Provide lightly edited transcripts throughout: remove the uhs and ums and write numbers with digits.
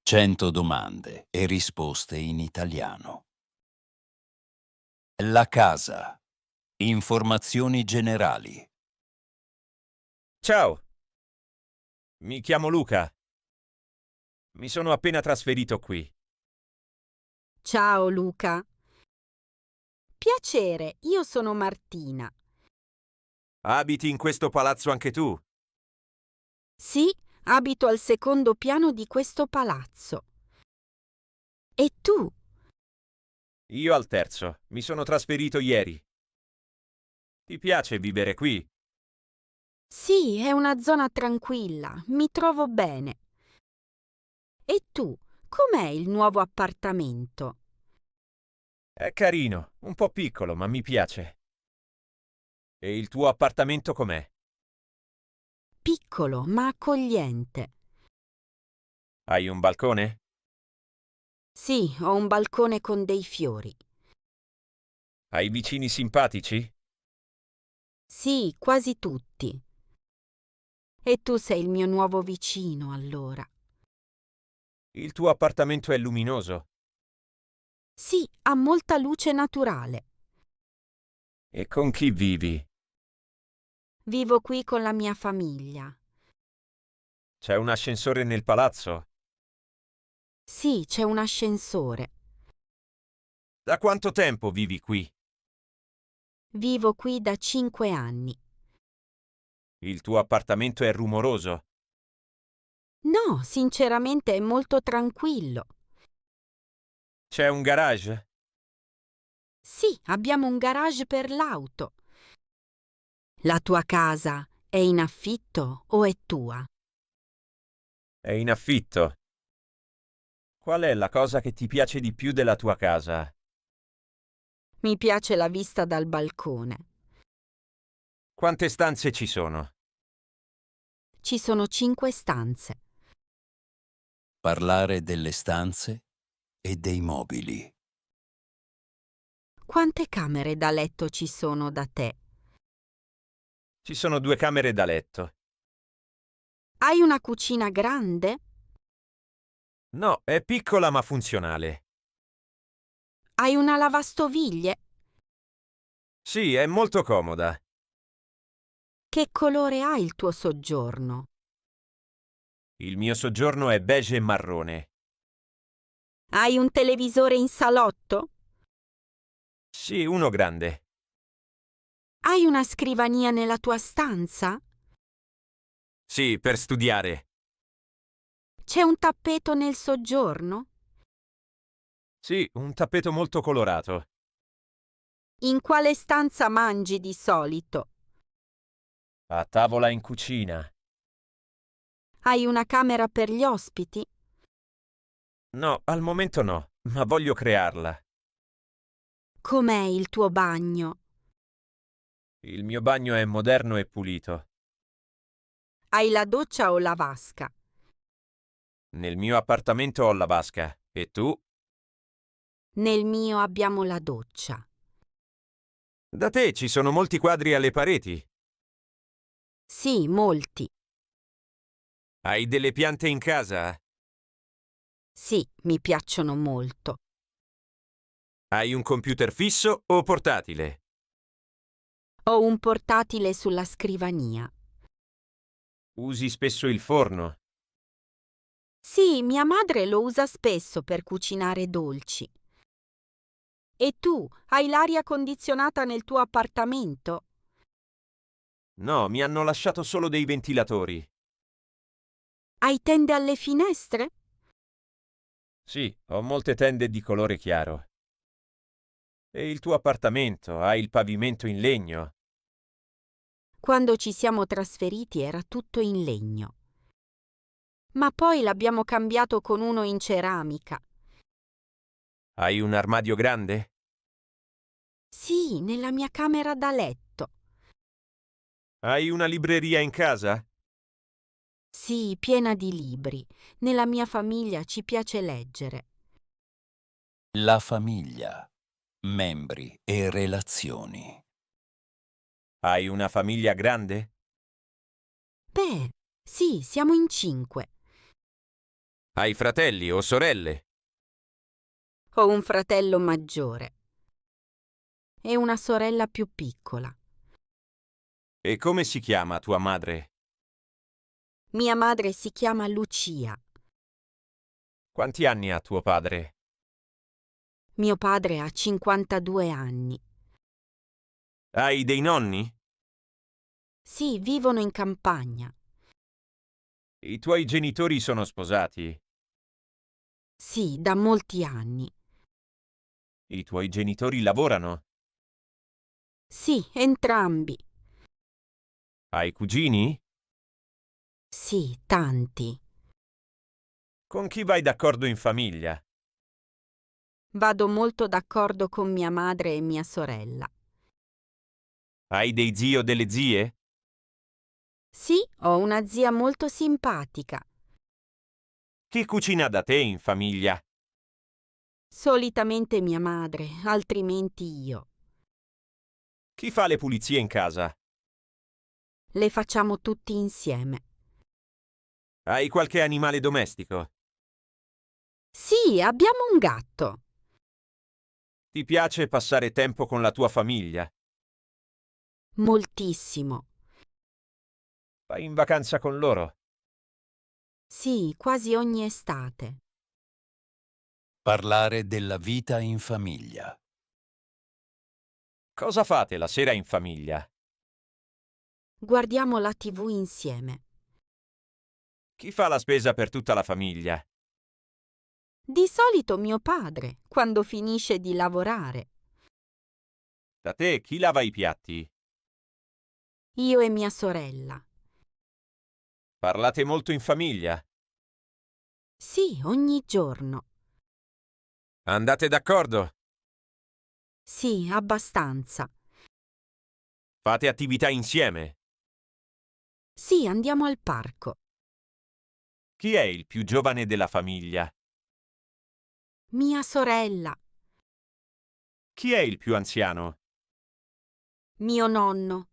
100 domande e risposte in italiano. La casa. Informazioni generali. Ciao, mi chiamo Luca. Mi sono appena trasferito qui. Ciao Luca. Piacere, io sono Martina. Abiti in questo palazzo anche tu? Sì, abito al secondo piano di questo palazzo. E tu? Io al terzo. Mi sono trasferito ieri. Ti piace vivere qui? Sì, è una zona tranquilla, mi trovo bene. E tu, com'è il nuovo appartamento? È carino, un po' piccolo, ma mi piace. E il tuo appartamento com'è? Piccolo ma accogliente. Hai un balcone? Sì, ho un balcone con dei fiori. Hai vicini simpatici? Sì, quasi tutti. E tu sei il mio nuovo vicino, allora. Il tuo appartamento è luminoso? Sì, ha molta luce naturale. E con chi vivi? Vivo qui con la mia famiglia. C'è un ascensore nel palazzo? Sì, c'è un ascensore. Da quanto tempo vivi qui? Vivo qui da 5 anni. Il tuo appartamento è rumoroso? No, sinceramente è molto tranquillo. C'è un garage? Sì, abbiamo un garage per l'auto. La tua casa è in affitto o è tua? È in affitto. Qual è la cosa che ti piace di più della tua casa? Mi piace la vista dal balcone. Quante stanze ci sono? Ci sono 5 stanze. Parlare delle stanze e dei mobili. Quante camere da letto ci sono da te? Ci sono 2 camere da letto. Hai una cucina grande? No, è piccola ma funzionale. Hai una lavastoviglie? Sì, è molto comoda. Che colore ha il tuo soggiorno? Il mio soggiorno è beige e marrone. Hai un televisore in salotto? Sì, uno grande. Hai una scrivania nella tua stanza? Sì, per studiare. C'è un tappeto nel soggiorno? Sì, un tappeto molto colorato. In quale stanza mangi di solito? A tavola in cucina. Hai una camera per gli ospiti? No, al momento no, ma voglio crearla. Com'è il tuo bagno? Il mio bagno è moderno e pulito. Hai la doccia o la vasca? Nel mio appartamento ho la vasca. E tu? Nel mio abbiamo la doccia. Da te ci sono molti quadri alle pareti. Sì, molti. Hai delle piante in casa? Sì, mi piacciono molto. Hai un computer fisso o portatile? Ho un portatile sulla scrivania. Usi spesso il forno? Sì, mia madre lo usa spesso per cucinare dolci. E tu, hai l'aria condizionata nel tuo appartamento? No, mi hanno lasciato solo dei ventilatori. Hai tende alle finestre? Sì, ho molte tende di colore chiaro. E il tuo appartamento ha il pavimento in legno? Quando ci siamo trasferiti era tutto in legno. Ma poi l'abbiamo cambiato con uno in ceramica. Hai un armadio grande? Sì, nella mia camera da letto. Hai una libreria in casa? Sì, piena di libri. Nella mia famiglia ci piace leggere. La famiglia. Membri e relazioni. Hai una famiglia grande? Beh, sì, siamo in 5. Hai fratelli o sorelle? Ho un fratello maggiore e una sorella più piccola. E come si chiama tua madre? Mia madre si chiama Lucia. Quanti anni ha tuo padre? Mio padre ha 52 anni. Hai dei nonni? Sì, vivono in campagna. I tuoi genitori sono sposati? Sì, da molti anni. I tuoi genitori lavorano? Sì, entrambi. Hai cugini? Sì, tanti. Con chi vai d'accordo in famiglia? Vado molto d'accordo con mia madre e mia sorella. Hai dei zii o delle zie? Sì, ho una zia molto simpatica. Chi cucina da te in famiglia? Solitamente mia madre, altrimenti io. Chi fa le pulizie in casa? Le facciamo tutti insieme. Hai qualche animale domestico? Sì, abbiamo un gatto. Ti piace passare tempo con la tua famiglia? Moltissimo. Vai in vacanza con loro? Sì, quasi ogni estate. Parlare della vita in famiglia. Cosa fate la sera in famiglia? Guardiamo la TV insieme. Chi fa la spesa per tutta la famiglia? Di solito mio padre, quando finisce di lavorare. Da te chi lava i piatti? Io e mia sorella. Parlate molto in famiglia? Sì, ogni giorno. Andate d'accordo? Sì, abbastanza. Fate attività insieme? Sì, andiamo al parco. Chi è il più giovane della famiglia? Mia sorella. Chi è il più anziano? Mio nonno.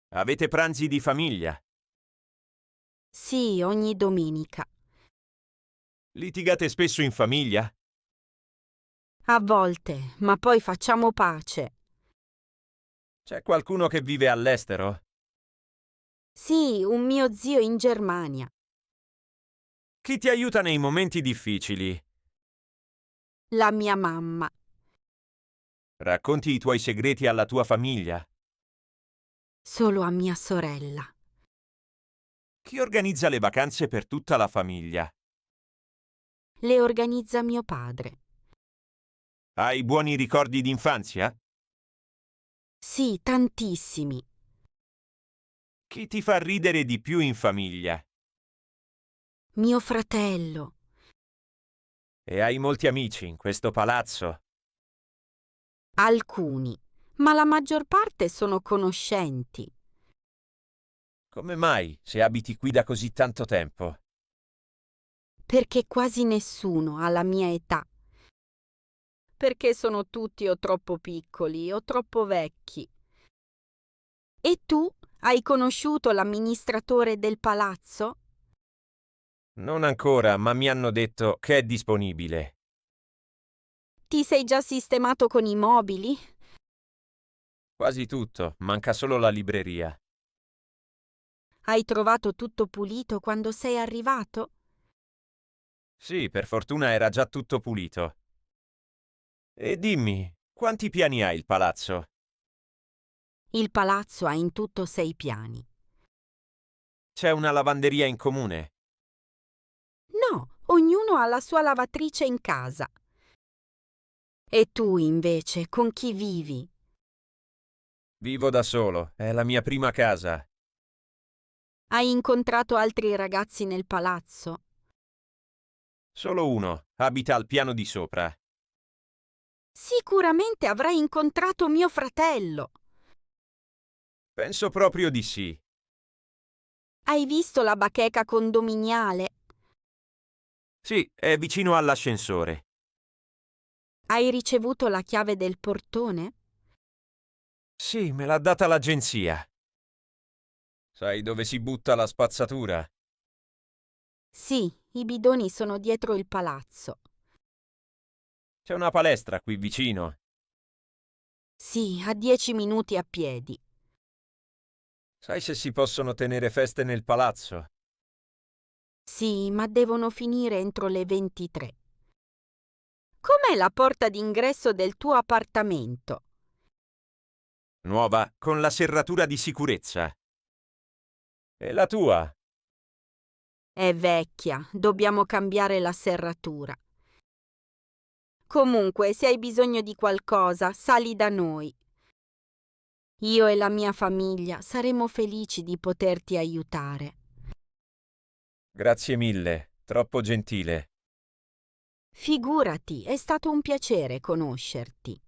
Avete pranzi di famiglia? Sì, ogni domenica. Litigate spesso in famiglia? A volte, ma poi facciamo pace. C'è qualcuno che vive all'estero? Sì, un mio zio in Germania. Chi ti aiuta nei momenti difficili? La mia mamma. Racconti i tuoi segreti alla tua famiglia? Solo a mia sorella. Chi organizza le vacanze per tutta la famiglia? Le organizza mio padre. Hai buoni ricordi d'infanzia? Sì, tantissimi. Chi ti fa ridere di più in famiglia? Mio fratello. E hai molti amici in questo palazzo? Alcuni, ma la maggior parte sono conoscenti. Come mai, se abiti qui da così tanto tempo? Perché quasi nessuno ha la mia età. Perché sono tutti o troppo piccoli o troppo vecchi. E tu hai conosciuto l'amministratore del palazzo? Non ancora, ma mi hanno detto che è disponibile. Ti sei già sistemato con i mobili? Quasi tutto, manca solo la libreria. Hai trovato tutto pulito quando sei arrivato? Sì, per fortuna era già tutto pulito. E dimmi, quanti piani ha il palazzo? Il palazzo ha in tutto 6 piani. C'è una lavanderia in comune? No, ognuno ha la sua lavatrice in casa. E tu, invece, con chi vivi? Vivo da solo, è la mia prima casa. Hai incontrato altri ragazzi nel palazzo? Solo uno, abita al piano di sopra. Sicuramente avrai incontrato mio fratello. Penso proprio di sì. Hai visto la bacheca condominiale? Sì, è vicino all'ascensore. Hai ricevuto la chiave del portone? Sì, me l'ha data l'agenzia. Sai dove si butta la spazzatura? Sì, i bidoni sono dietro il palazzo. C'è una palestra qui vicino. Sì, a 10 minuti a piedi. Sai se si possono tenere feste nel palazzo? Sì, ma devono finire entro le 23. Com'è la porta d'ingresso del tuo appartamento? Nuova, con la serratura di sicurezza. E la tua? È vecchia, dobbiamo cambiare la serratura. Comunque, se hai bisogno di qualcosa, sali da noi. Io e la mia famiglia saremo felici di poterti aiutare. Grazie mille, troppo gentile. Figurati, è stato un piacere conoscerti.